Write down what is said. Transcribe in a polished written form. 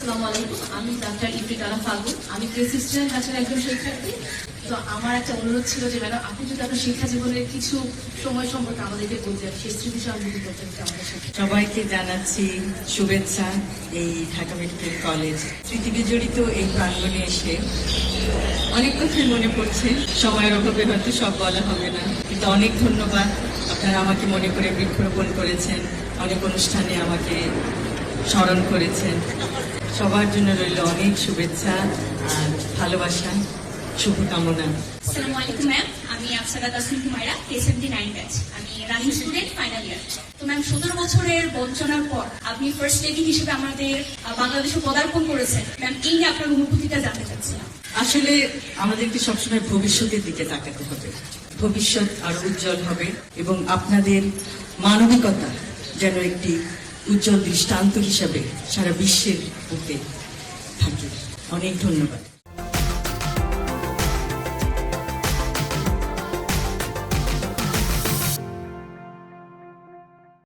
আসসালামু আলাইকুম, আমি ডাক্তার ইফরিতারা ফাল্গুন। আমি প্রেসিডেন্ট ব্যাচের একজন শিক্ষার্থী। তো আমার একটা অনুরোধ ছিল যে ম্যাডাম, আপনি যদি আপনার শিক্ষা জীবনের কিছু সময় সম্পর্কে আমাদেরকে বলতেন, সেই স্মৃতি সঞ্জীবিত করতেন আমাদের সাথে। সবাইকে জানাচ্ছি শুভেচ্ছা। এই ঢাকা মেডিকেল কলেজ স্মৃতি বিজড়িত এই প্রাঙ্গণে এসে অনেক কথাই মনে পড়ছে। সময়ের অভাবে হয়তো সব বলা হবে না, কিন্তু অনেক ধন্যবাদ। আপনারা আমাকে মনে করে বৃক্ষরোপণ করেছেন, অনেক অনুষ্ঠানে আমাকে স্মরণ করেছেন। সবার জন্য রইল অনেক শুভেচ্ছা আর ভালোবাসা, শুভকামনা। আসসালামু আলাইকুম ম্যাম, আমি আফসারা তাসনিম হুমায়রা, K79 ব্যাচ। আমি রাহি স্টুডেন্ট, ফাইনাল ইয়ার। তো ম্যাম, 17 বছরের বঞ্চনার পর আপনি ফার্স্ট লেডি হিসেবে আমাদের বাংলাদেশে পদার্পণ করেছেন। ম্যাম, এই নিয়ে আপনার অনুভূতিটা জানতে চাচ্ছিলাম। আসলে আমাদেরকে সবসময় ভবিষ্যতের দিকে তাকাতে হবে। ভবিষ্যৎ আরো উজ্জ্বল হবে এবং আপনাদের মানবিকতা যেন একটি উজ্জ্বল দৃষ্টান্ত হিসাবে সারা বিশ্বের বুকে থাকে। অনেক ধন্যবাদ।